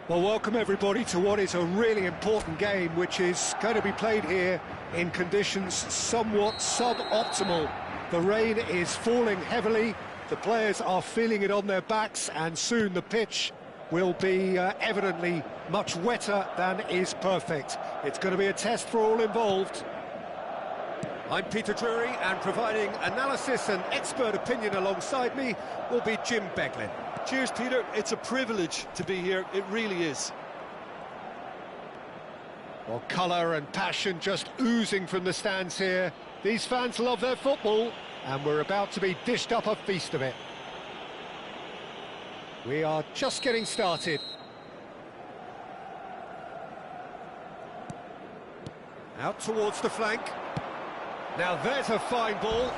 Well, welcome everybody to what is a really important game, which is going to be played here in conditions somewhat suboptimal. The rain is falling heavily, the players are feeling it on their backs, and soon the pitch will be evidently much wetter than is perfect. It's going to be a test for all involved. I'm Peter Drury, and providing analysis and expert opinion alongside me will be Jim Beglin. Cheers, Peter. It's a privilege to be here. It really is. Well, colour and passion just oozing from the stands here. These fans love their football, and we're about to be dished up a feast of it. We are just getting started. Out towards the flank. Now there's a fine ball.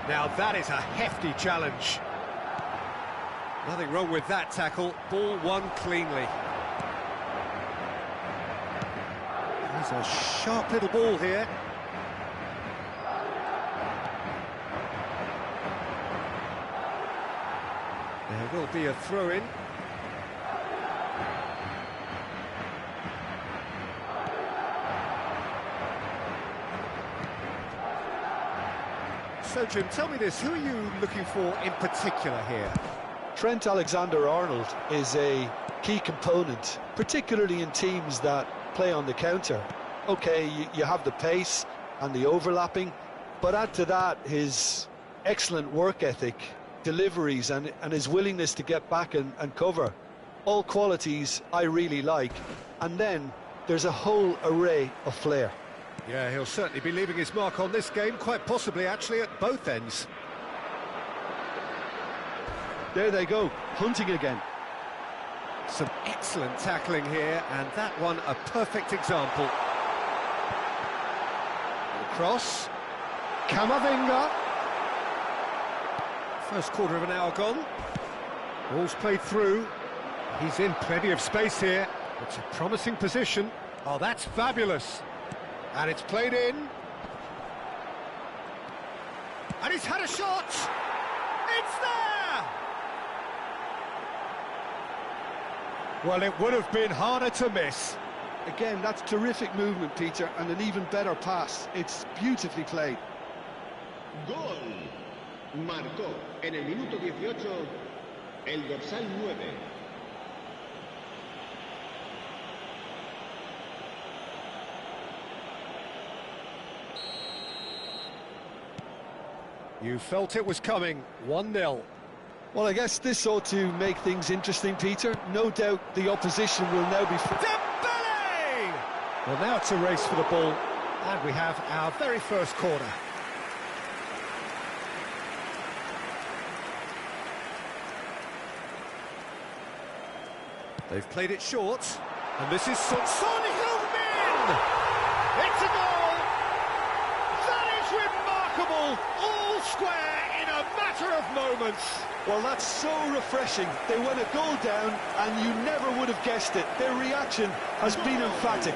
Now that is a hefty challenge. Nothing wrong with that tackle. Ball won cleanly. There's a sharp little ball here. There will be a throw-in. So, Jim, tell me this, who are you looking for in particular here? Trent Alexander-Arnold is a key component, particularly in teams that play on the counter. Okay, you have the pace and the overlapping, but add to that his excellent work ethic, deliveries and his willingness to get back and cover. All qualities I really like. And then there's a whole array of flair. Yeah, he'll certainly be leaving his mark on this game, quite possibly actually at both ends. There they go, hunting again. Some excellent tackling here, and that one a perfect example. The cross. Camavinga. First quarter of an hour gone. Ball's played through. He's in plenty of space here. It's a promising position. Oh, that's fabulous. And it's played in. And he's had a shot! It's there! Well, it would have been harder to miss. Again, that's terrific movement, Peter, and an even better pass. It's beautifully played. Gol. Marcó en el minuto 18 el dorsal 9. You felt it was coming, 1-0. Well, I guess this ought to make things interesting, Peter. No doubt the opposition will now be... Dembele! Well, now it's a race for the ball, and we have our very first corner. They've played it short, and this is Son Heung-min! It's a goal! That is remarkable! All square in a matter of moments. Well, that's so refreshing. They went a goal down, and you never would have guessed it. Their reaction has been emphatic.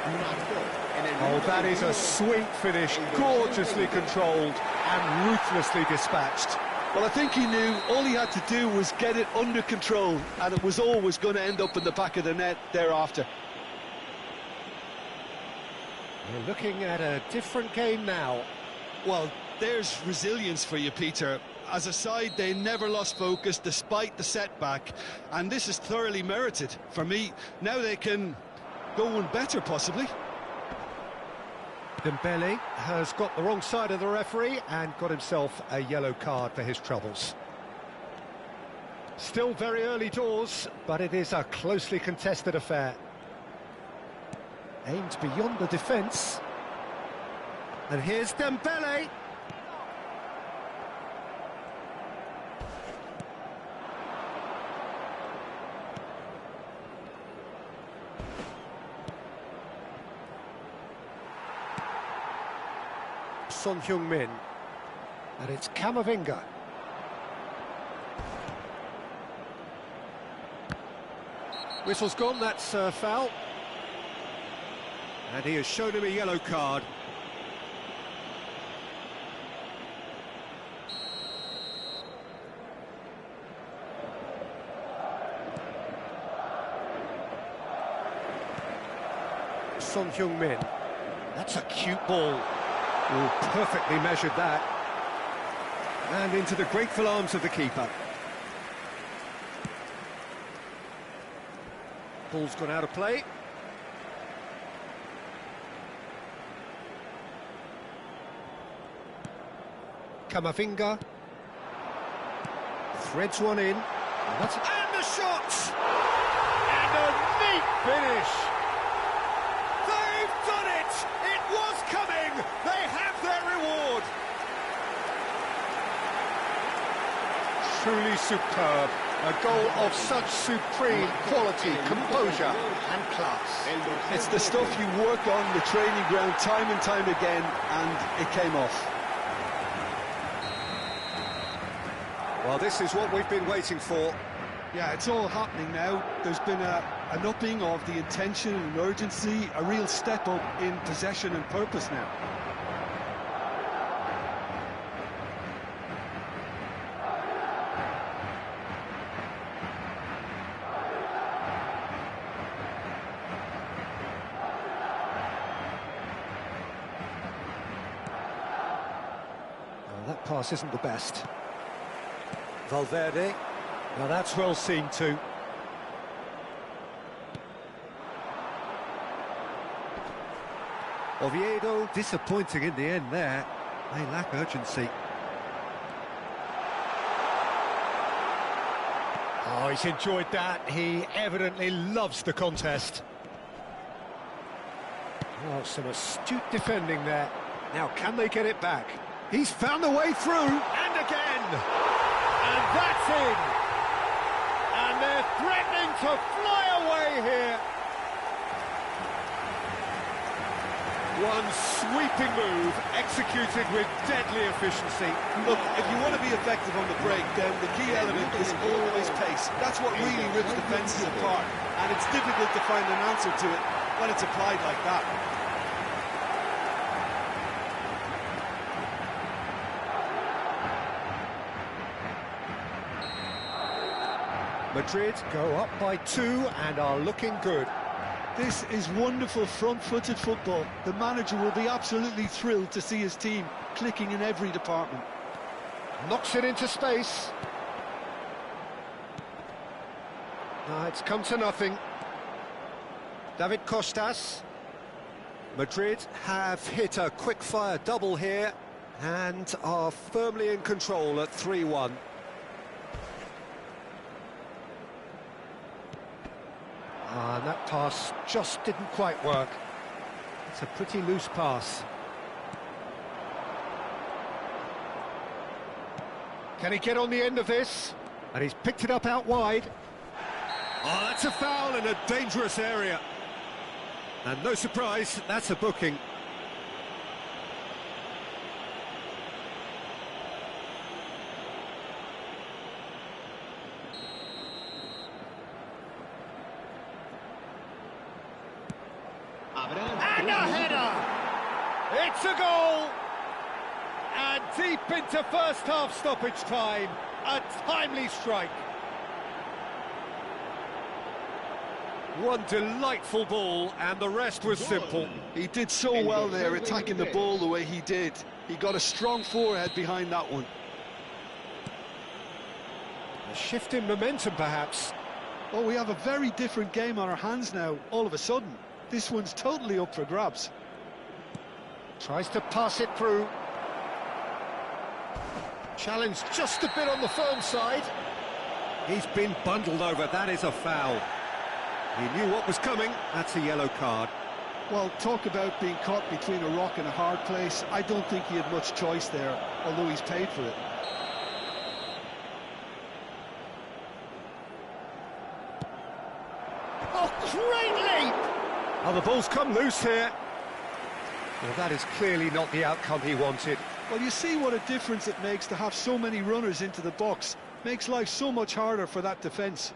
Oh, that is a sweet finish, gorgeously controlled and ruthlessly dispatched. Well, I think he knew all he had to do was get it under control, and it was always going to end up in the back of the net thereafter. We're looking at a different game now. Well, there's resilience for you, Peter. As a side, they never lost focus despite the setback, and this is thoroughly merited. For me, now they can go one better, possibly. Dembele has got the wrong side of the referee and got himself a yellow card for his troubles. Still very early doors, but it is a closely contested affair. Aimed beyond the defence. And here's Dembele. Son Heung-min, and it's Camavinga. Whistle's gone, that's a foul. And he has shown him a yellow card. Son Heung-min. That's a cute ball. Oh, perfectly measured that. And into the grateful arms of the keeper. Ball's gone out of play. Kamavinga. Threads one in. And the shot! And a neat finish! They've done it! It was coming! They have their reward! Truly superb. A goal of such supreme quality, composure and class. It's the stuff you work on the training ground time and time again, and it came off. Well, this is what we've been waiting for. Yeah, it's all happening now. There's been an upping of the intention and urgency, a real step up in possession and purpose now. Well, that pass isn't the best. Valverde. Now that's well seen too. Oviedo disappointing in the end there. They lack urgency. Oh, he's enjoyed that. He evidently loves the contest. Oh, some astute defending there. Now, can they get it back? He's found a way through, and again! And that's in! And they're threatening to fly away here! One sweeping move, executed with deadly efficiency. Look, if you want to be effective on the break, then the key element is always pace. That's what really rips defences apart, and it's difficult to find an answer to it when it's applied like that. Madrid go up by 2 and are looking good. This is wonderful front-footed football. The manager will be absolutely thrilled to see his team clicking in every department. Knocks it into space. It's come to nothing. David Costas. Madrid have hit a quick-fire double here and are firmly in control at 3-1. And that pass just didn't quite work. It's a pretty loose pass. Can he get on the end of this? And he's picked it up out wide. Oh, that's a foul in a dangerous area. And no surprise, that's a booking. And a header! It's a goal! And deep into first half stoppage time, a timely strike. One delightful ball, and the rest was simple. He did so well there, attacking the ball the way he did. He got a strong forehead behind that one. A shift in momentum, perhaps. Oh, we have a very different game on our hands now, all of a sudden. This one's totally up for grabs. Tries to pass it through. Challenge just a bit on the firm side. He's been bundled over, that is a foul. He knew what was coming, that's a yellow card. Well, talk about being caught between a rock and a hard place. I don't think he had much choice there, although he's paid for it. Oh, great leap! Oh, the ball's come loose here. Well, that is clearly not the outcome he wanted. Well, you see what a difference it makes to have so many runners into the box. Makes life so much harder for that defence.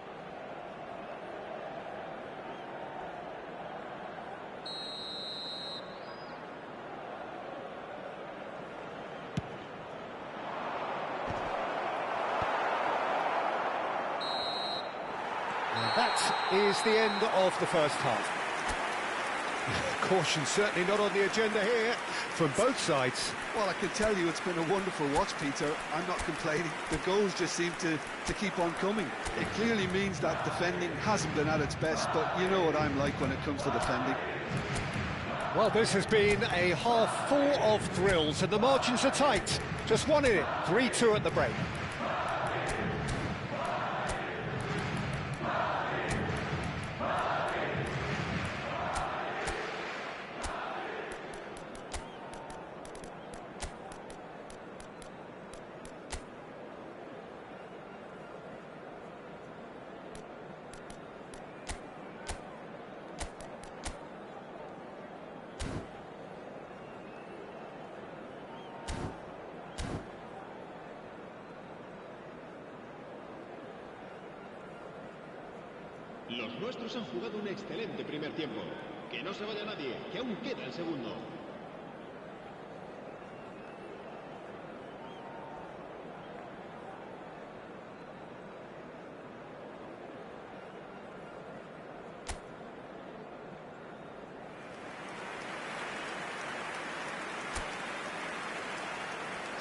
And that is the end of the first half. Caution certainly not on the agenda here from both sides. Well, I can tell you it's been a wonderful watch, Peter. I'm not complaining. The goals just seem to keep on coming. It clearly means that defending hasn't been at its best, but you know what I'm like when it comes to defending. Well, this has been a half full of thrills, and the margins are tight. Just one in it, 3-2 at the break. Los nuestros han jugado un excelente primer tiempo. Que no se vaya nadie, que aún queda el segundo.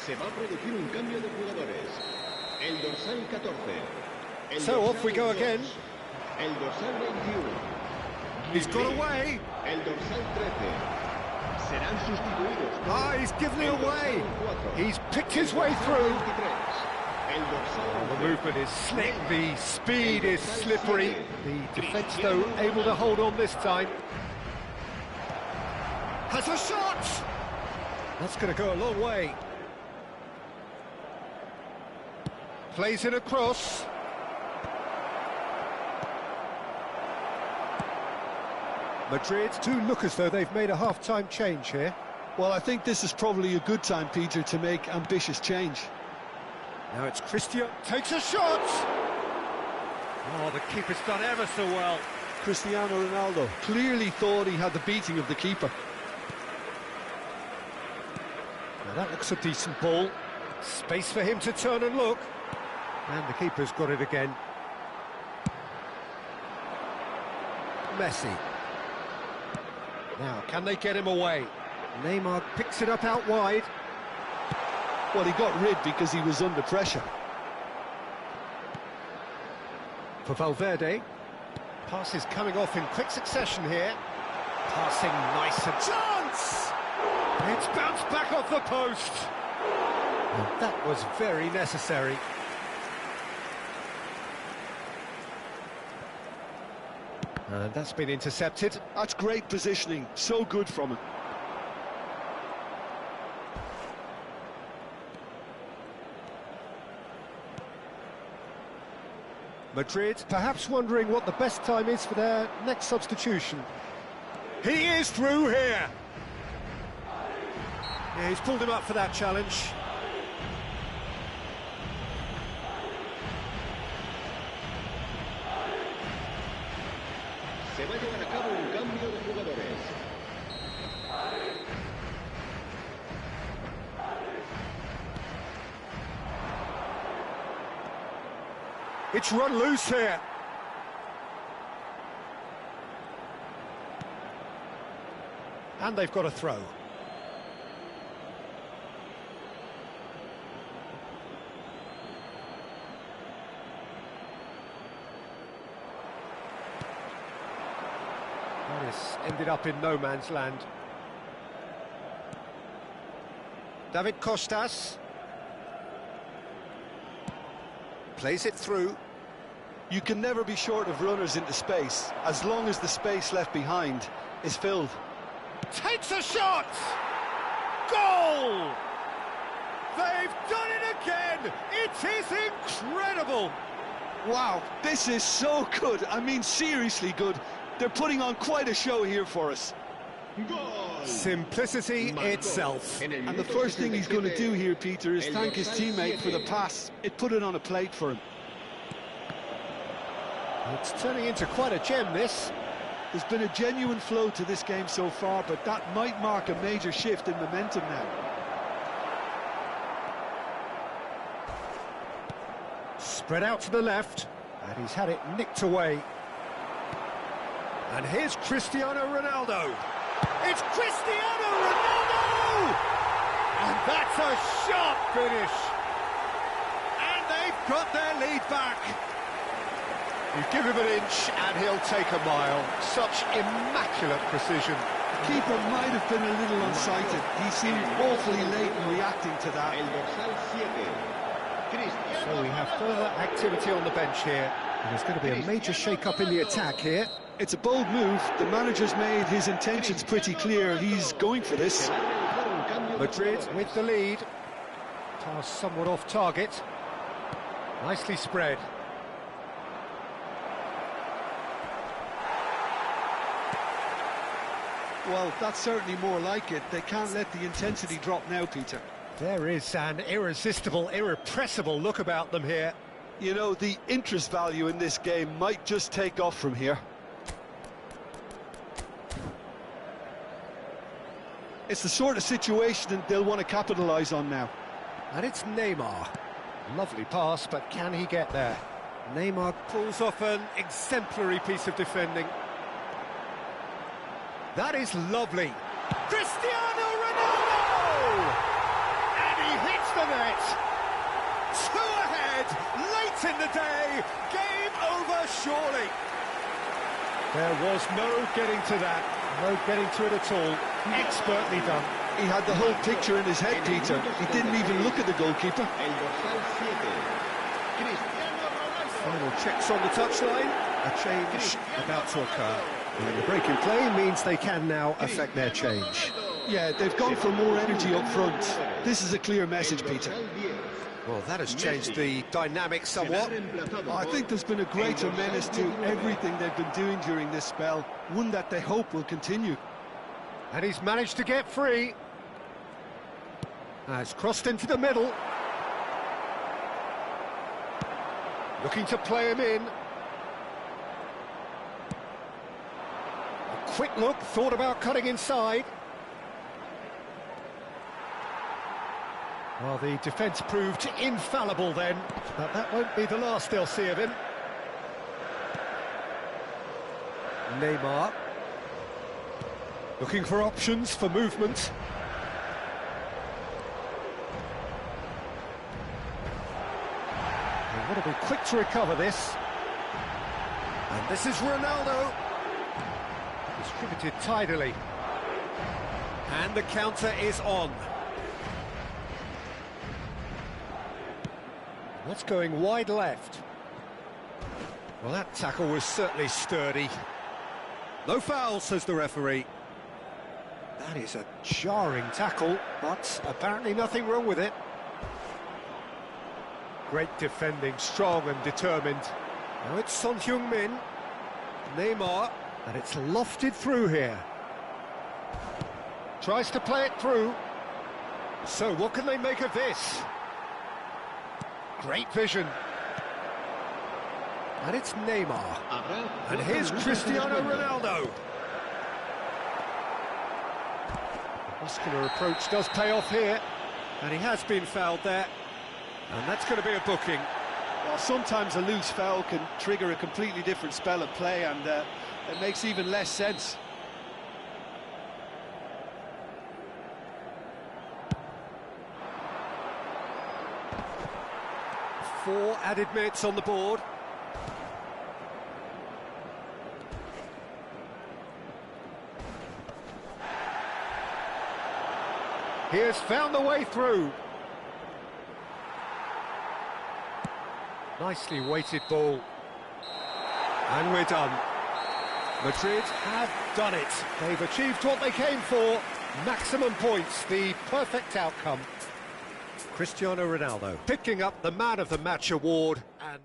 Se va a producir un cambio de jugadores. El dorsal 14. So off we go again. El dorsal 21. He's got away. El dorsal 13. Serán sustituidos. Ah, he's given it away. He's picked his way through. El dorsal The movement is slick, the speed is slippery. The defence, though, able to hold on this time. Has a shot! That's going to go a long way. Plays it across. Madrid do look as though they've made a half-time change here. Well, I think this is probably a good time, Peter, to make ambitious change. Now it's Cristiano, takes a shot! Oh, the keeper's done ever so well. Cristiano Ronaldo clearly thought he had the beating of the keeper. Now that looks a decent ball. Space for him to turn and look. And the keeper's got it again. Messi. Now, can they get him away? Neymar picks it up out wide. Well, he got rid because he was under pressure. For Valverde. Pass is coming off in quick succession here. Passing nice and chance! It's bounced back off the post. And that was very necessary. And that's been intercepted. That's great positioning, so good from him. Madrid perhaps wondering what the best time is for their next substitution. He is through here. Yeah, he's pulled him up for that challenge. Se va a llevar a cabo un cambio de jugadores. It's run loose here. And they've got a throw. This ended up in no man's land. David Costas. Plays it through. You can never be short of runners into space, as long as the space left behind is filled. Takes a shot! Goal! They've done it again! It is incredible! Wow, this is so good. I mean, seriously good. They're putting on quite a show here for us. Goal. Simplicity itself. And the first thing he's going to do here, Peter, is thank his teammate for the pass. It put it on a plate for him. It's turning into quite a gem, this. There's been a genuine flow to this game so far, but that might mark a major shift in momentum now. Spread out to the left, and he's had it nicked away. And here's Cristiano Ronaldo. It's Cristiano Ronaldo! And that's a sharp finish. And they've got their lead back. You give him an inch and he'll take a mile. Such immaculate precision. The keeper might have been a little unsighted. He seemed awfully late in reacting to that. So we have further activity on the bench here. And there's going to be a major shake-up in the attack here. It's a bold move. The manager's made his intentions pretty clear. He's going for this. Madrid with the lead. Pass somewhat off target. Nicely spread. Well, that's certainly more like it. They can't let the intensity drop now, Peter. There is an irresistible, irrepressible look about them here. You know, the interest value in this game might just take off from here. It's the sort of situation that they'll want to capitalise on now. And it's Neymar. Lovely pass, but can he get there? Neymar pulls off an exemplary piece of defending. That is lovely. Cristiano Ronaldo! And he hits the net. 2 ahead, late in the day. Game over, surely. There was no getting to that. No getting to it at all. Expertly done. He had the whole picture in his head, Peter. He didn't even look at the goalkeeper. Final checks on the touchline. A change about to occur. And the break in play means they can now affect their change. Yeah, they've gone for more energy up front. This is a clear message, Peter. Well, that has changed the dynamic somewhat. I think there's been a greater menace to everything they've been doing during this spell, one that they hope will continue. And he's managed to get free. Has crossed into the middle. Looking to play him in. A quick look, thought about cutting inside. Well, the defence proved infallible then, but that won't be the last they'll see of him. Neymar. Looking for options for movement. They want to be quick to recover this. And this is Ronaldo. Distributed tidily. And the counter is on. That's going wide left. Well, that tackle was certainly sturdy. No foul, says the referee. That is a jarring tackle, but apparently nothing wrong with it. Great defending, strong and determined. Now it's Son Heung-min. Neymar, and it's lofted through here. Tries to play it through. So what can they make of this? Great vision. And it's Neymar. And here's Cristiano Ronaldo. Muscular approach does pay off here. And he has been fouled there. And that's going to be a booking. Well, sometimes a loose foul can trigger a completely different spell of play, and it makes even less sense. Four added minutes on the board. He has found the way through. Nicely weighted ball. And we're done. Madrid have done it. They've achieved what they came for. Maximum points, the perfect outcome. Cristiano Ronaldo picking up the Man of the Match award and...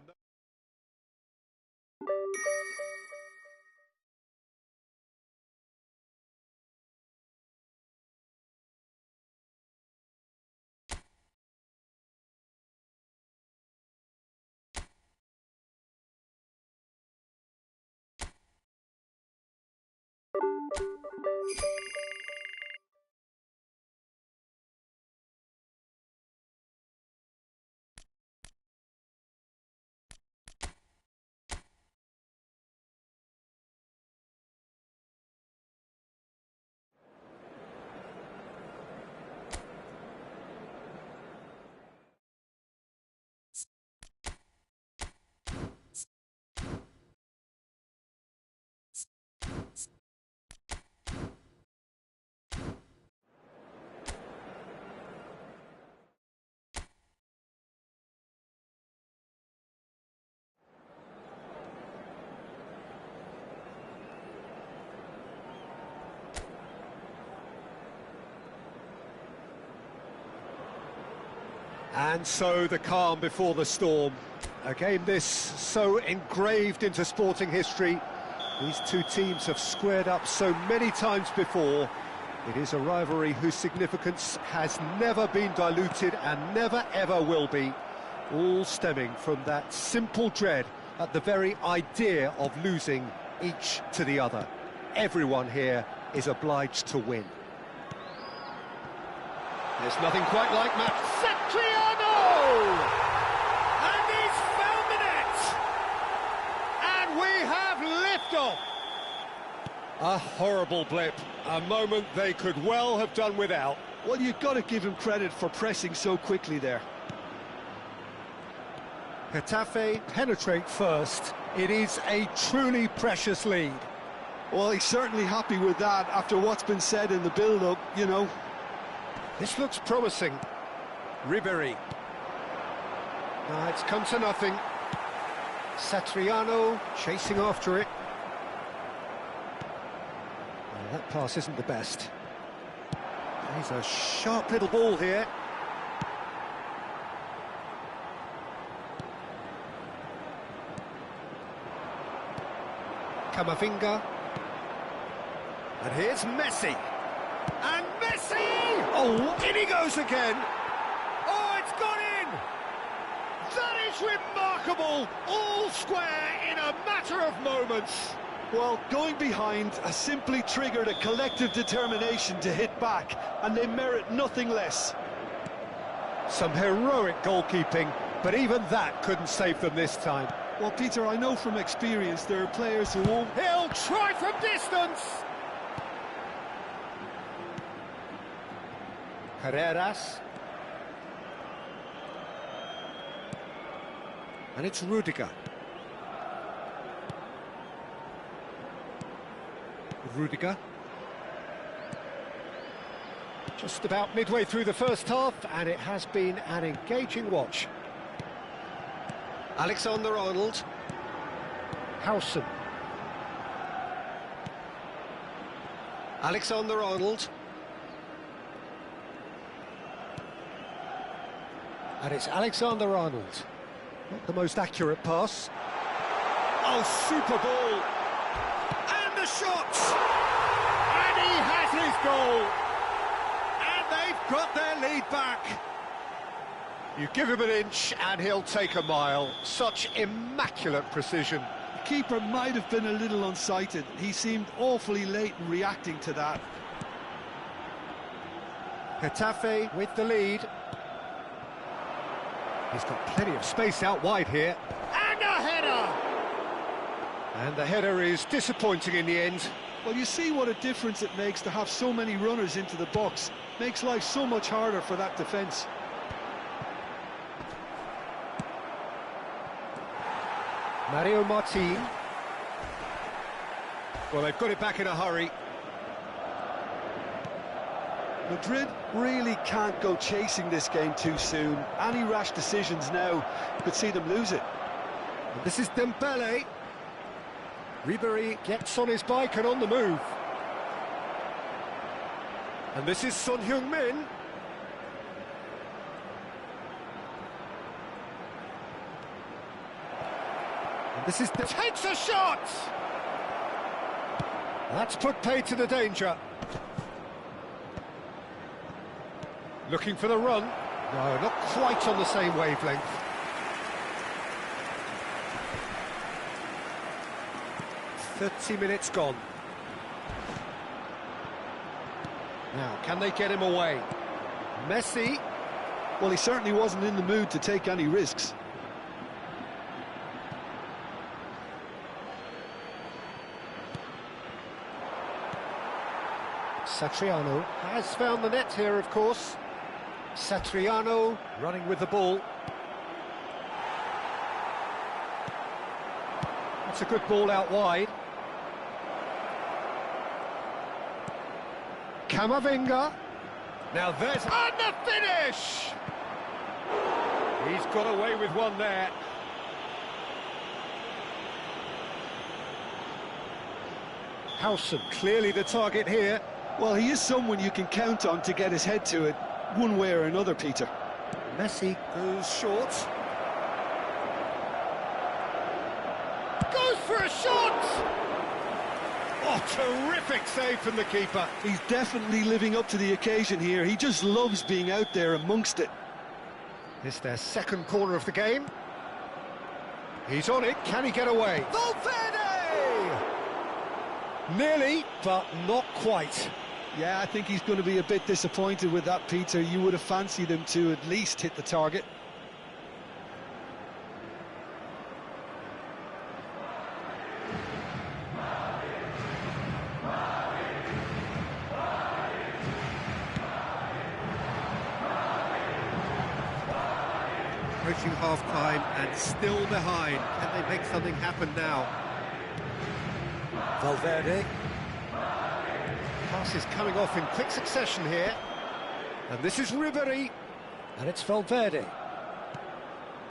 And so the calm before the storm. A game this so engraved into sporting history. These two teams have squared up so many times before. It is a rivalry whose significance has never been diluted and never ever will be. All stemming from that simple dread at the very idea of losing each to the other. Everyone here is obliged to win. There's nothing quite like Matt Satriano! And he's found the net! And we have liftoff! A horrible blip, a moment they could well have done without. Well, you've got to give him credit for pressing so quickly there. Getafe penetrate first. It is a truly precious lead. Well, he's certainly happy with that after what's been said in the build-up, you know. This looks promising. Ribery. It's come to nothing. Satriano chasing after it. Well, that pass isn't the best. He's a sharp little ball here. Camavinga. And here's Messi. And Messi! Oh, in he goes again! Oh, it's gone in! That is remarkable! All square in a matter of moments. Well, going behind has simply triggered a collective determination to hit back, and they merit nothing less. Some heroic goalkeeping, but even that couldn't save them this time. Well, Peter, I know from experience there are players who won't... He'll try from distance! Carreras. And it's Rudiger. Rudiger. Just about midway through the first half, and it has been an engaging watch. Alexander-Arnold. Howson. Alexander-Arnold. And it's Alexander-Arnold. Not the most accurate pass. Oh, super ball! And the shot! And he has his goal! And they've got their lead back. You give him an inch and he'll take a mile. Such immaculate precision. The keeper might have been a little unsighted. He seemed awfully late in reacting to that. Getafe with the lead. He's got plenty of space out wide here. And a header! And the header is disappointing in the end. Well, you see what a difference it makes to have so many runners into the box. Makes life so much harder for that defence. Mario Martin. Well, they've got it back in a hurry. Madrid really can't go chasing this game too soon. Any rash decisions now could see them lose it. And this is Dembele. Ribery gets on his bike and on the move. And this is Son Heung-min. And this is... takes a shot! That's put paid to the danger. Looking for the run. No, not quite on the same wavelength. "30 minutes gone. Now, can they get him away? Messi. Well, he certainly wasn't in the mood to take any risks. Satriano has found the net here, of course. Satriano running with the ball. That's a good ball out wide. Camavinga. Now there's... and the finish! He's got away with one there. Howson, clearly the target here. Well, he is someone you can count on to get his head to it, one way or another, Peter. Messi goes short. Goes for a shot! Oh, terrific save from the keeper. He's definitely living up to the occasion here. He just loves being out there amongst it. It's their second corner of the game. He's on it. Can he get away? Valverde! Nearly, but not quite. Yeah, I think he's going to be a bit disappointed with that, Peter. You would have fancied him to at least hit the target. Approaching half-time and still behind. Can they make something happen now? Valverde. Pass is coming off in quick succession here. And this is Ribery. And it's Valverde.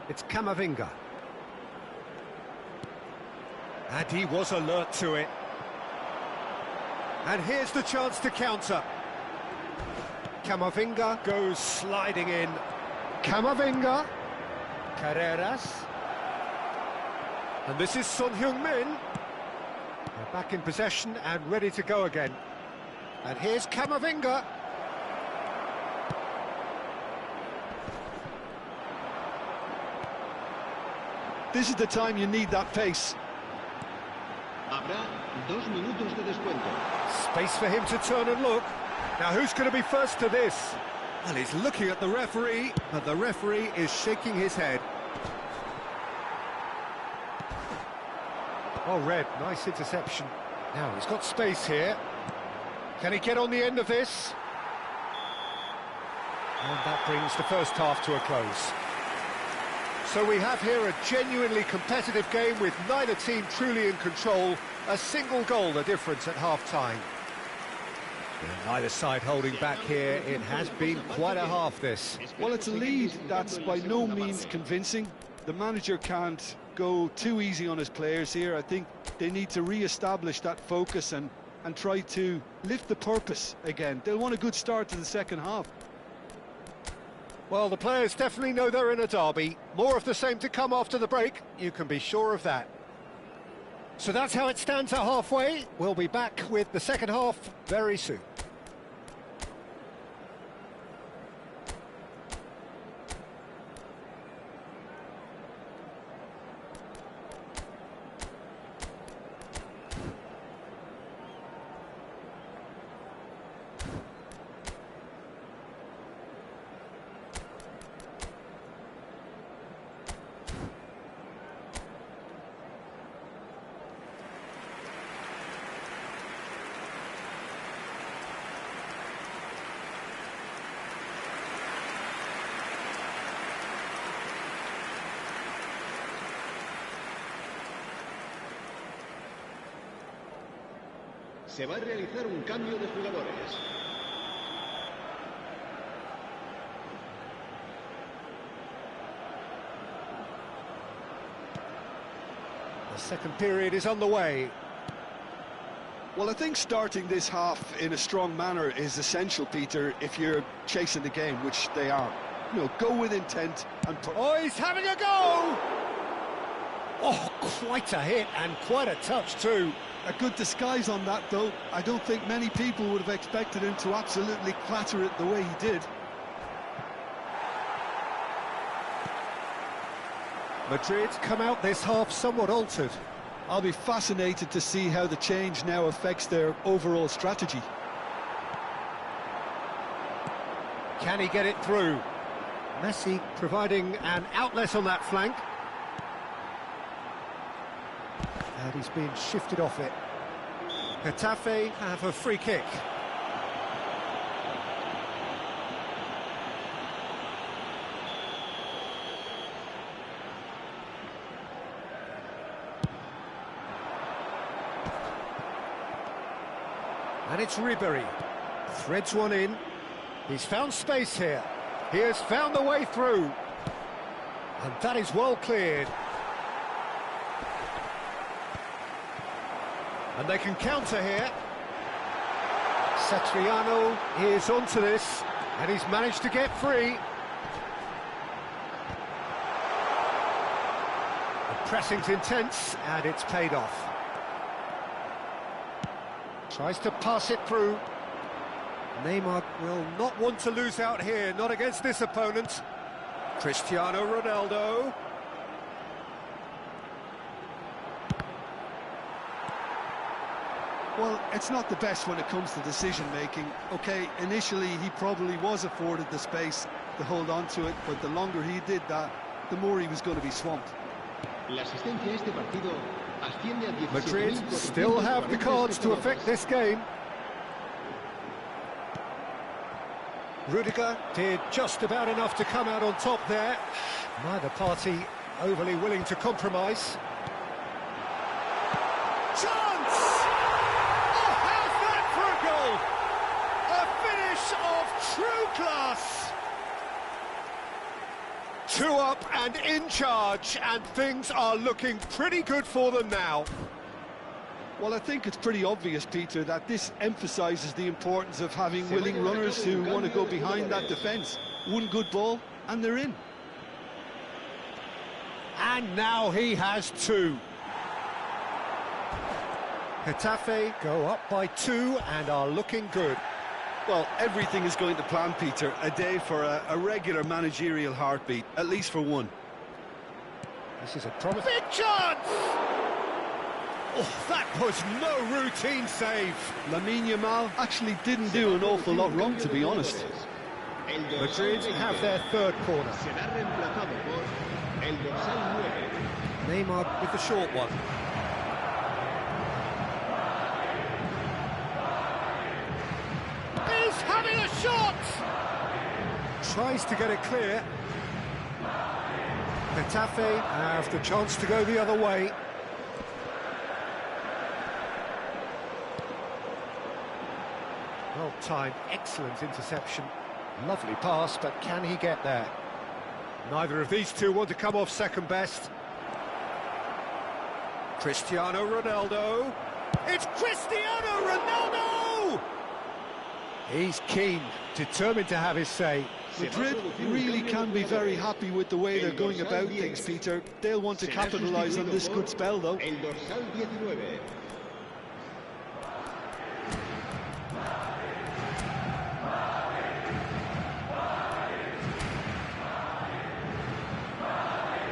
It's Camavinga. And he was alert to it. And here's the chance to counter. Camavinga goes sliding in. Camavinga. Carreras. And this is Son Heung-min. They're back in possession and ready to go again. And here's Camavinga. This is the time you need that pace. Habrá 2 minutos de descuento. Space for him to turn and look. Now who's going to be first to this? Well, he's looking at the referee, but the referee is shaking his head. Oh, Red, nice interception. Now, he's got space here. Can he get on the end of this? And that brings the first half to a close. So we have here a genuinely competitive game with neither team truly in control. A single goal the difference at half-time. Neither side holding back here. It has been quite a half, this. Well, it's a lead that's by no means convincing. The manager can't go too easy on his players here. I think they need to re-establish that focus and try to lift the purpose again. They'll want a good start to the second half. Well, the players definitely know they're in a derby. More of the same to come after the break, you can be sure of that. So that's how it stands at halfway. We'll be back with the second half very soon. Se va a realizar un cambio de jugadores. The second period is underway. Well, I think starting this half in a strong manner is essential, Peter, if you're chasing the game, which they are. You know, go with intent and... Oh, he's having a go! Oh, quite a hit and quite a touch too. A good disguise on that, though. I don't think many people would have expected him to absolutely clatter it the way he did. Madrid come out this half somewhat altered. I'll be fascinated to see how the change now affects their overall strategy. Can he get it through? Messi providing an outlet on that flank. And he's been shifted off it. Getafe have a free kick. And it's Ribery. Threads one in. He's found space here. He has found the way through. And that is well cleared. And they can counter here. Satriano is onto this, and he's managed to get free. Pressing's intense, and it's paid off. Tries to pass it through. Neymar will not want to lose out here, not against this opponent. Cristiano Ronaldo. Well, it's not the best when it comes to decision-making. OK, initially he probably was afforded the space to hold on to it, but the longer he did that, the more he was going to be swamped. Madrid still have the cards to affect this game. Rudiger did just about enough to come out on top there. Neither party overly willing to compromise. Chance! Oh, how's that for a goal? A finish of true class! 2 up and in charge, and things are looking pretty good for them now. Well, I think it's pretty obvious, Peter, that this emphasises the importance of having willing runners who want to go behind that defence. One good ball, and they're in. And now he has 2. Getafe go up by 2 and are looking good. Well, everything is going to plan, Peter. A day for a regular managerial heartbeat, at least for one. This is a promising chance! Oh, that was no routine save. Lamine Yamal actually didn't do an awful lot wrong, to be honest. Madrid have their third corner. Neymar with the short one. He's having a shot! Tries to get it clear. Getafe have the chance to go the other way. Well timed, excellent interception. Lovely pass, but can he get there? Neither of these two want to come off second best. Cristiano Ronaldo. It's Cristiano Ronaldo! He's keen, determined to have his say. Madrid really can be very happy with the way they're going about things, Peter. They'll want to capitalise on this good spell, though.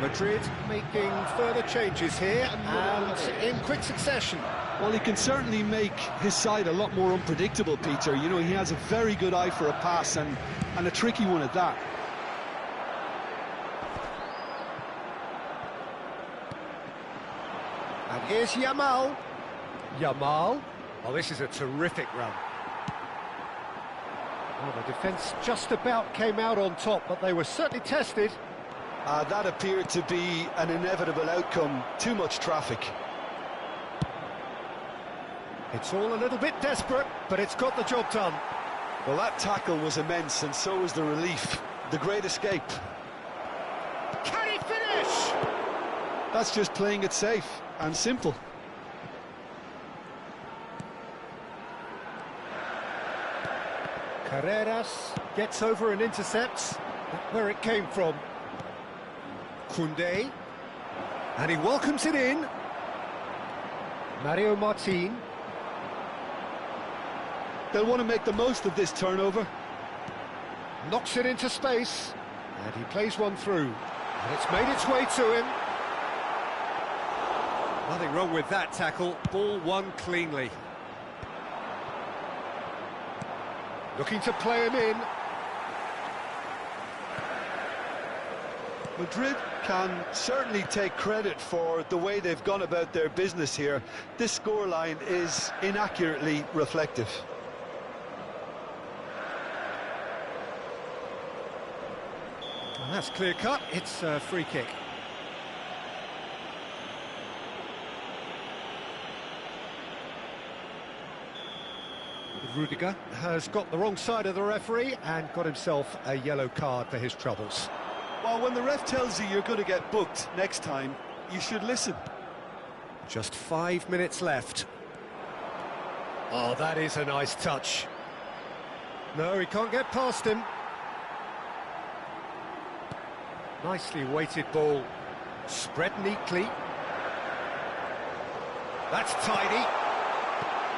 Madrid making further changes here and in quick succession. Well, he can certainly make his side a lot more unpredictable, Peter. You know, he has a very good eye for a pass and a tricky one at that. And here's Yamal. Yamal. Oh, this is a terrific run. Well, the defence just about came out on top, but they were certainly tested. That appeared to be an inevitable outcome. Too much traffic. It's all a little bit desperate, but it's got the job done. Well, that tackle was immense, and so was the relief. The great escape. Can he finish? That's just playing it safe and simple. Carreras gets over and intercepts where it came from. Koundé, and he welcomes it in. Mario Martin. They'll want to make the most of this turnover. Knocks it into space, and he plays one through, and it's made its way to him. Nothing wrong with that tackle, ball won cleanly. Looking to play him in. Madrid can certainly take credit for the way they've gone about their business here. This scoreline is inaccurately reflective. Well, that's clear cut, it's a free kick. Rudiger has got the wrong side of the referee and got himself a yellow card for his troubles. Well, when the ref tells you you're going to get booked next time, you should listen. Just 5 minutes left. Oh, that is a nice touch. No, he can't get past him. Nicely weighted ball, spread neatly. That's tidy.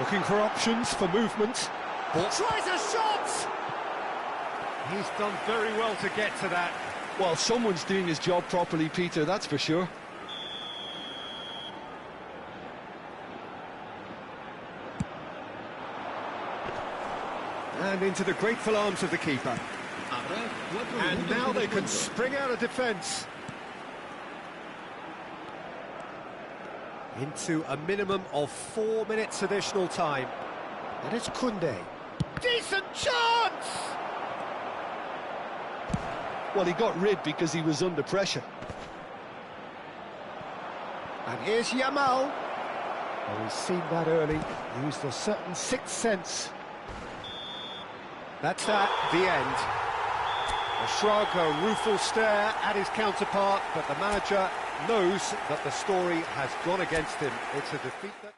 Looking for options for movement. Ball tries a shot! He's done very well to get to that. Well, someone's doing his job properly, Peter, that's for sure. And into the grateful arms of the keeper. And now they can spring out of defence. Into a minimum of 4 minutes additional time. And it's Koundé. Decent chance! Well, he got rid because he was under pressure. And here's Yamal. Oh, he's seen that early. Used a certain sixth sense. That's that, the end. A shrug, a rueful stare at his counterpart, but the manager knows that the story has gone against him. It's a defeat that...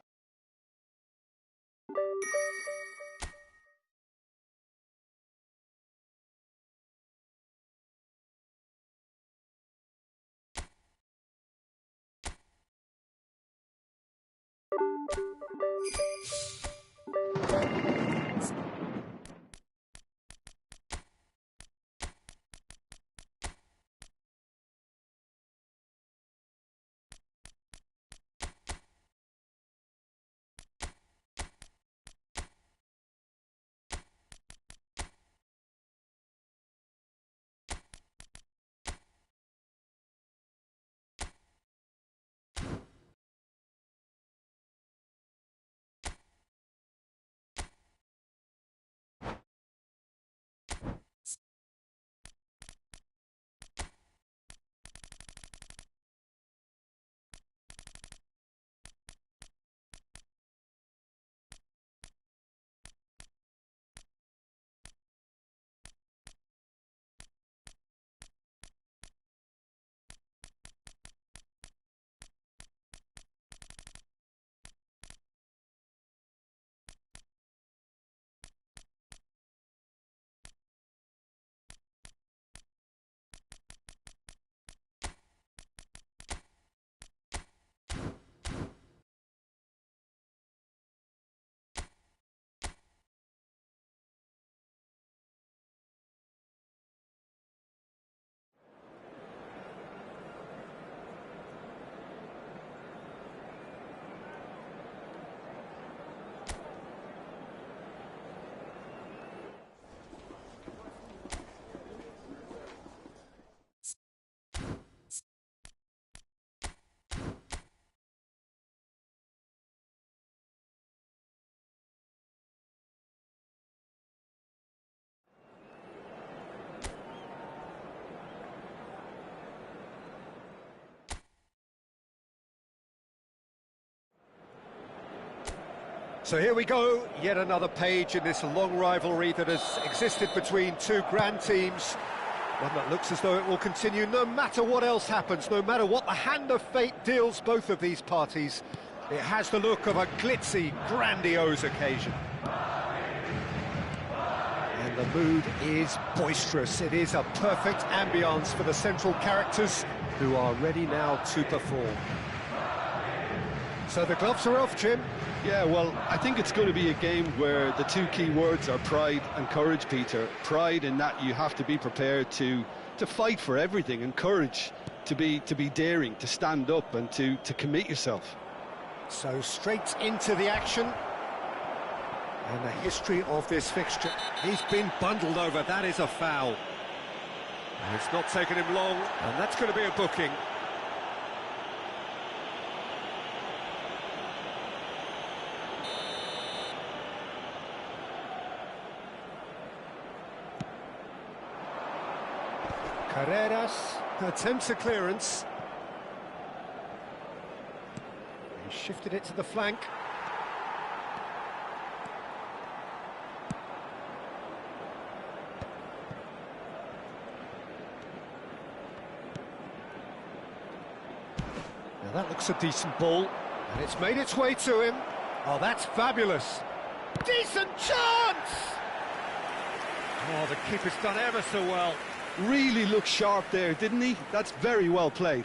So here we go, yet another page in this long rivalry that has existed between two grand teams. One that looks as though it will continue no matter what else happens, no matter what the hand of fate deals both of these parties. It has the look of a glitzy, grandiose occasion. And the mood is boisterous. It is a perfect ambience for the central characters who are ready now to perform. So the gloves are off, Jim. Yeah, well, I think it's going to be a game where the two key words are pride and courage, Peter. Pride in that you have to be prepared to fight for everything, and courage to be daring, to stand up and to commit yourself. So straight into the action. And the history of this fixture. He's been bundled over, that is a foul. And it's not taken him long, and that's going to be a booking. Carreras attempts a clearance. He shifted it to the flank. Now that looks a decent ball, and it's made its way to him. Oh, that's fabulous. Decent chance! Oh, the keeper's done ever so well. Really looked sharp there, didn't he? That's very well played.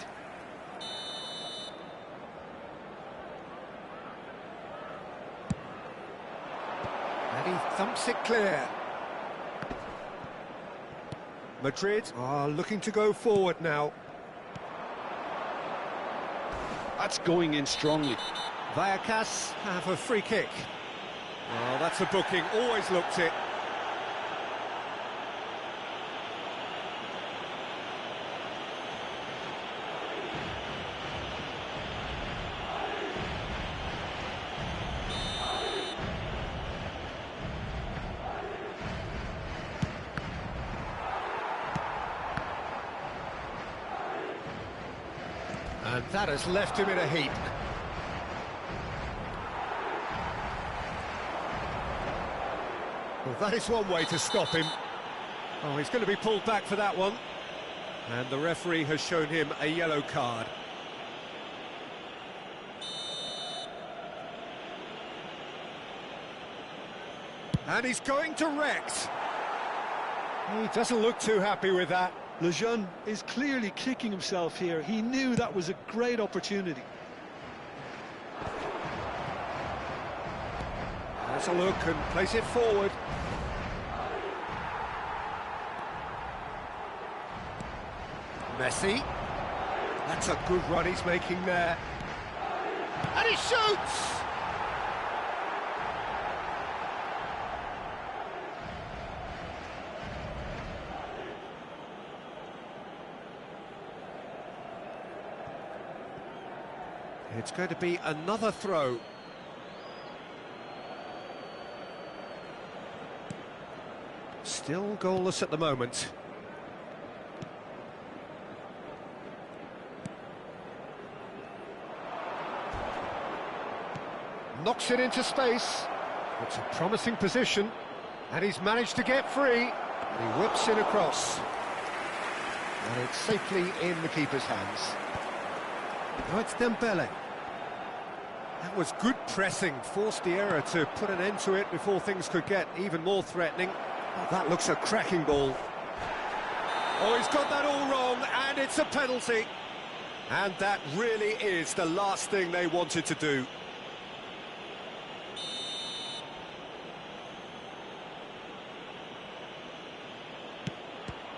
And he thumps it clear. Madrid are looking to go forward now. That's going in strongly. Vallecas have a free kick. Oh, that's a booking, always looked it. And that has left him in a heap. Well, that is one way to stop him. Oh, he's going to be pulled back for that one. And the referee has shown him a yellow card. And he's going direct. He doesn't look too happy with that. Lejeune is clearly kicking himself here. He knew that was a great opportunity. Has a look and plays it forward. Messi. That's a good run he's making there. And he shoots! It's going to be another throw. Still goalless at the moment. Knocks it into space. It's a promising position. And he's managed to get free. And he whips it across. And it's safely in the keeper's hands. Now it's Dembele. That was good pressing, forced the error to put an end to it before things could get even more threatening. Oh, that looks a cracking ball. Oh, he's got that all wrong, and it's a penalty. And that really is the last thing they wanted to do.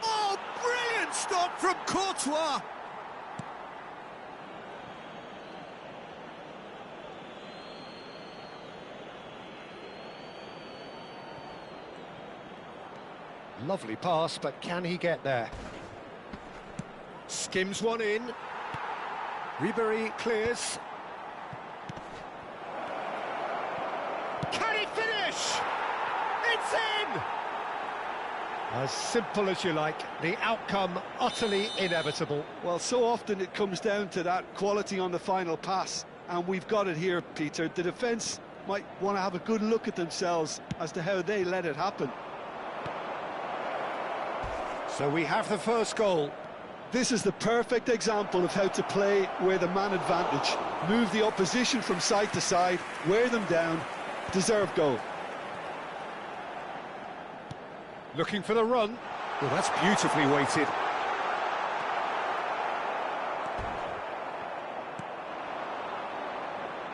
Oh, brilliant stop from Courtois. Lovely pass, but can he get there? Skims one in. Ribéry clears. Can he finish? It's in! As simple as you like. The outcome utterly inevitable. Well, so often it comes down to that quality on the final pass, and we've got it here, Peter. The defence might want to have a good look at themselves as to how they let it happen. So we have the first goal. This is the perfect example of how to play with a man advantage. Move the opposition from side to side, wear them down, deserve goal. Looking for the run. Well, that's beautifully weighted.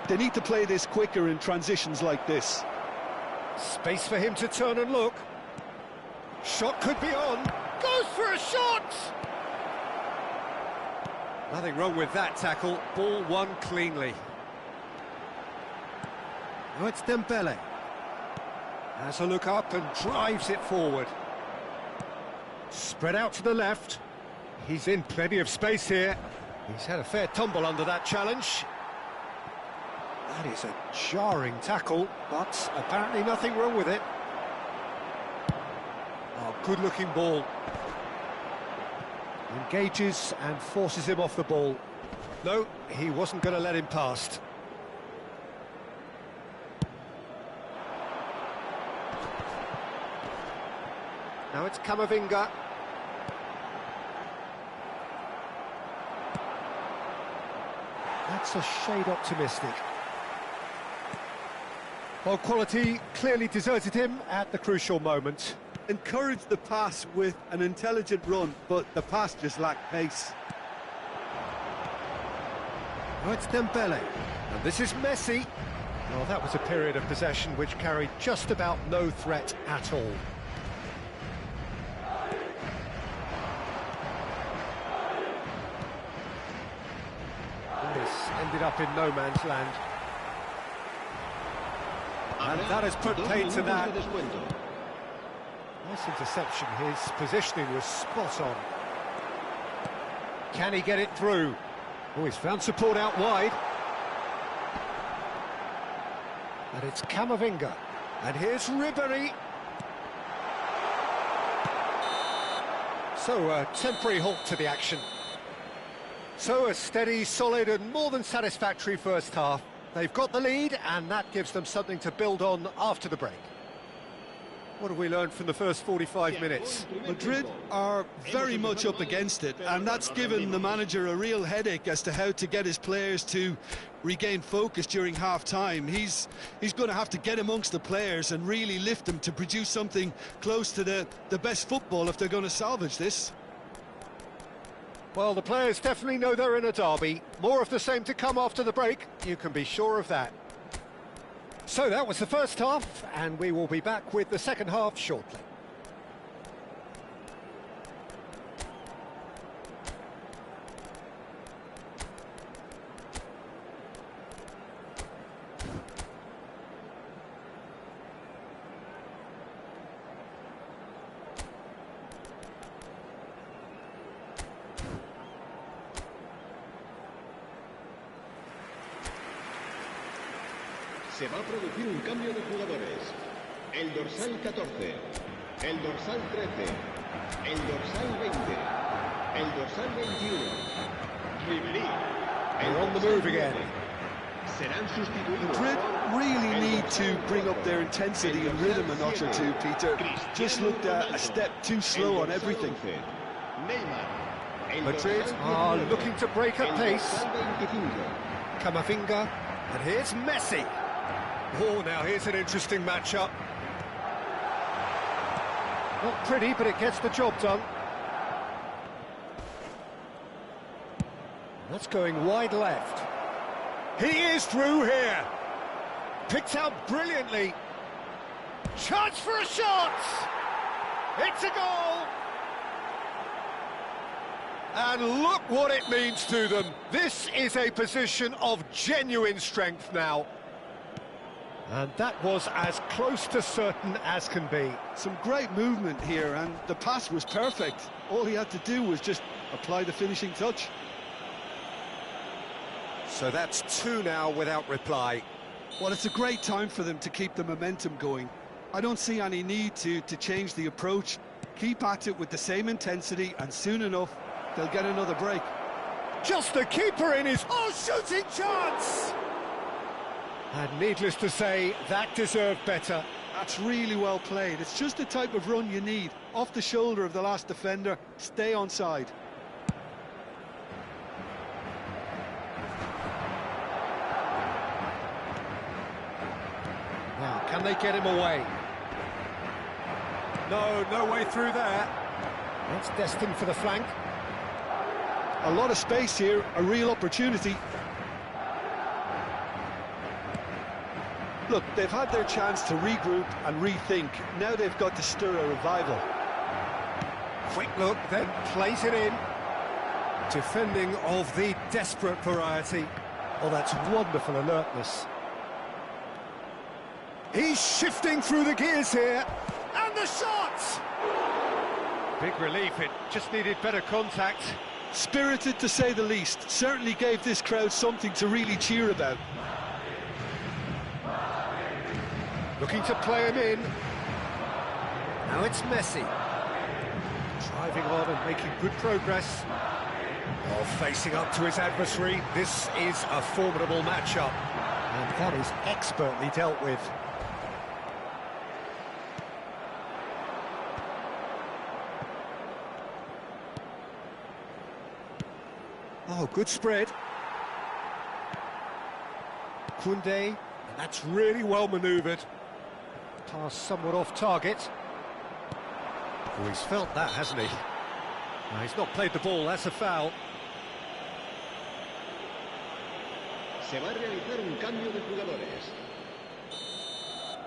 They need to play this quicker in transitions like this. Space for him to turn and look. Shot could be on. Goes for a shot! Nothing wrong with that tackle. Ball won cleanly. Now it's Dembele. Has a look up and drives it forward. Spread out to the left. He's in plenty of space here. He's had a fair tumble under that challenge. That is a jarring tackle, but apparently nothing wrong with it. Oh, good-looking ball. Engages and forces him off the ball. No, he wasn't going to let him past. Now it's Camavinga. That's a shade optimistic. Well, quality clearly deserted him at the crucial moment. Encouraged the pass with an intelligent run, but the pass just lacked pace. Now it's Dembele. And this is Messi. Well, that was a period of possession which carried just about no threat at all. This ended up in no man's land. And that has put paid to that. Nice interception, his positioning was spot on. Can he get it through? Oh, he's found support out wide. And it's Camavinga. And here's Ribery. So a temporary halt to the action. So a steady, solid and more than satisfactory first half. They've got the lead and that gives them something to build on after the break. What have we learned from the first 45 minutes? Madrid are very much up against it, and that's given the manager a real headache as to how to get his players to regain focus during half-time. He's going to have to get amongst the players and really lift them to produce something close to the best football if they're going to salvage this. Well, the players definitely know they're in a derby. More of the same to come after the break, you can be sure of that. So that was the first half, and we will be back with the second half shortly. Se va a producir un cambio de jugadores. El dorsal 14, el dorsal 13, el dorsal 20, el dorsal 21, Ribery. They're on the move again. Serán sustituidos. Madrid really need to bring up their intensity and rhythm a notch or two, Peter. Just looked a step too slow on everything. Madrid are looking to break at pace. Camavinga, and here's Messi. Oh, now here's an interesting matchup. Not pretty, but it gets the job done. That's going wide left. He is through here. Picked out brilliantly. Chance for a shot! It's a goal! And look what it means to them. This is a position of genuine strength now. And that was as close to certain as can be. Some great movement here, and the pass was perfect. All he had to do was just apply the finishing touch. So that's two now without reply. Well, it's a great time for them to keep the momentum going. I don't see any need to change the approach. Keep at it with the same intensity, and soon enough, they'll get another break. Just the keeper in his... Oh, shooting chance! And needless to say, that deserved better. That's really well played. It's just the type of run you need. Off the shoulder of the last defender, stay onside. Now, can they get him away? No way through there. That's destined for the flank. A lot of space here, a real opportunity. Look, they've had their chance to regroup and rethink. Now they've got to stir a revival. Quick look, then plays it in. Defending of the desperate variety. Oh, that's wonderful alertness. He's shifting through the gears here. And the shot! Big relief, it just needed better contact. Spirited, to say the least. Certainly gave this crowd something to really cheer about. Looking to play him in. Now it's Messi. Driving on and making good progress. While facing up to his adversary, this is a formidable matchup. And that is expertly dealt with. Oh, good spread. Koundé, and that's really well manoeuvred. Pass somewhat off target. Oh, he's felt that, hasn't he? No, he's not played the ball, that's a foul. Se va a realizar un cambio de jugadores.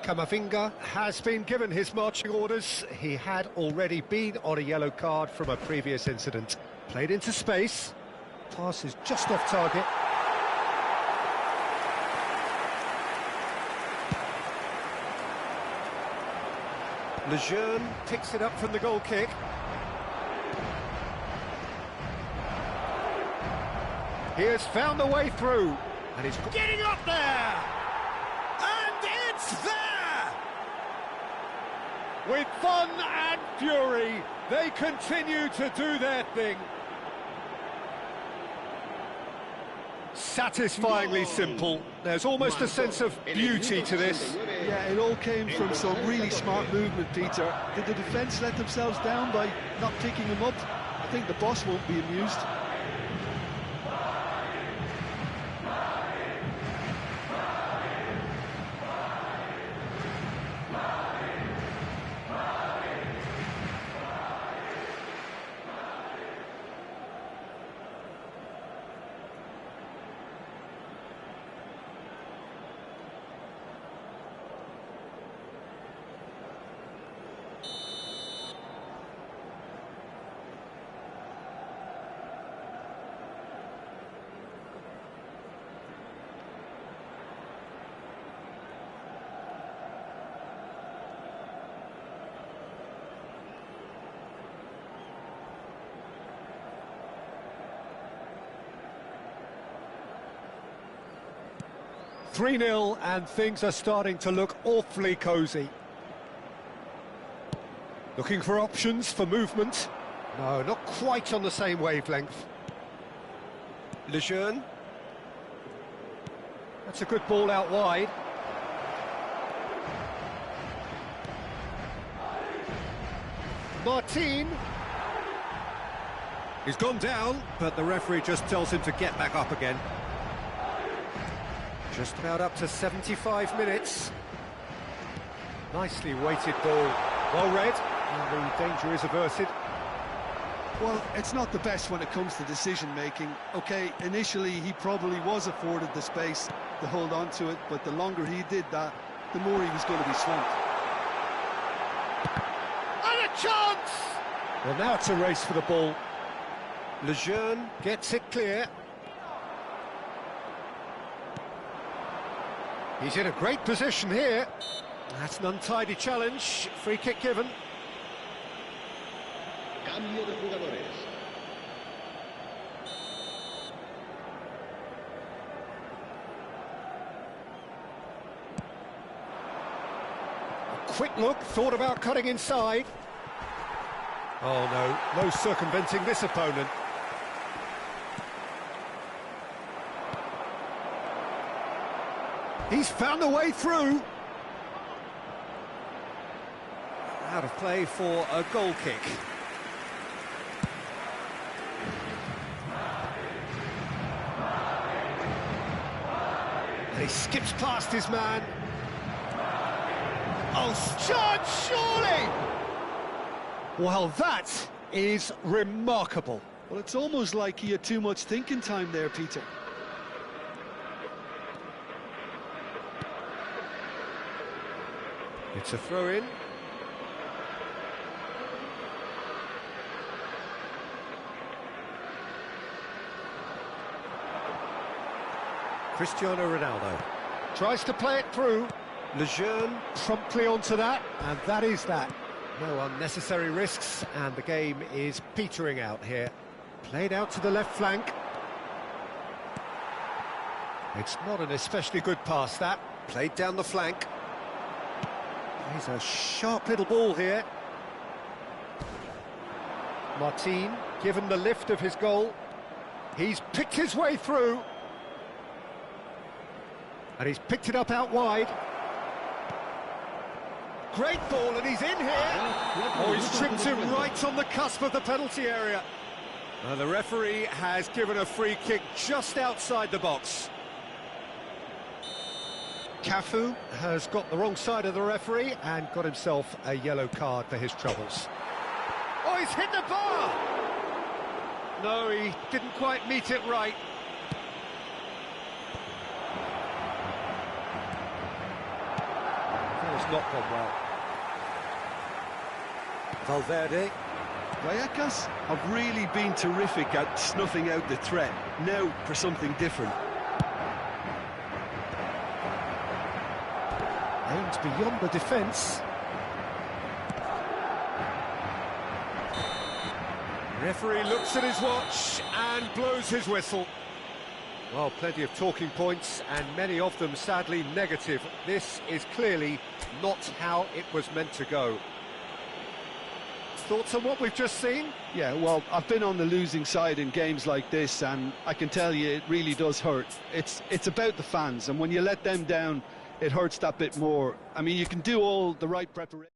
Camavinga has been given his marching orders. He had already been on a yellow card from a previous incident. Played into space. Pass is just off target. Lejeune picks it up from the goal kick. He has found a way through. And he's getting up there! And it's there! With fun and fury, they continue to do their thing. Satisfyingly simple. There's almost a sense of beauty to this. Yeah, it all came from some really smart movement, Peter. Did the defence let themselves down by not picking him up? I think the boss won't be amused. "3-0 and things are starting to look awfully cosy. Looking for options for movement. No, not quite on the same wavelength. Lejeune. That's a good ball out wide. Martin. He's gone down, but the referee just tells him to get back up again. Just about up to 75 minutes. Nicely weighted ball. Well read, and the danger is averted. Well, it's not the best when it comes to decision-making. OK, initially he probably was afforded the space to hold on to it, but the longer he did that, the more he was going to be swamped. And a chance! Well, now it's a race for the ball. Lejeune gets it clear. He's in a great position here. That's an untidy challenge. Free kick given. Cambio de jugadores. A quick look, thought about cutting inside. Oh no, no circumventing this opponent. He's found a way through. Out of play for a goal kick. And he skips past his man. Oh, charge, surely! Well, that is remarkable. Well, it's almost like he had too much thinking time there, Peter. It's a throw-in. Cristiano Ronaldo tries to play it through. Lejeune promptly onto that, and that is that. No unnecessary risks, and the game is petering out here. Played out to the left flank. It's not an especially good pass, that. Played down the flank. He's a sharp little ball here. Martin, given the lift of his goal, he's picked his way through. And he's picked it up out wide. Great ball, and he's in here. Oh, he's tripped him right on the cusp of the penalty area. And the referee has given a free kick just outside the box. Cafu has got the wrong side of the referee and got himself a yellow card for his troubles. Oh, he's hit the bar! No, he didn't quite meet it right. There's not gone well. Valverde. Vallecas have really been terrific at snuffing out the threat. Now for something different. Aimed beyond the defence. Referee looks at his watch and blows his whistle. Well, plenty of talking points, and many of them sadly negative. This is clearly not how it was meant to go. Thoughts on what we've just seen? Yeah, well, I've been on the losing side in games like this, and I can tell you it really does hurt. It's about the fans, and when you let them down, it hurts that bit more. I mean, you can do all the right preparation.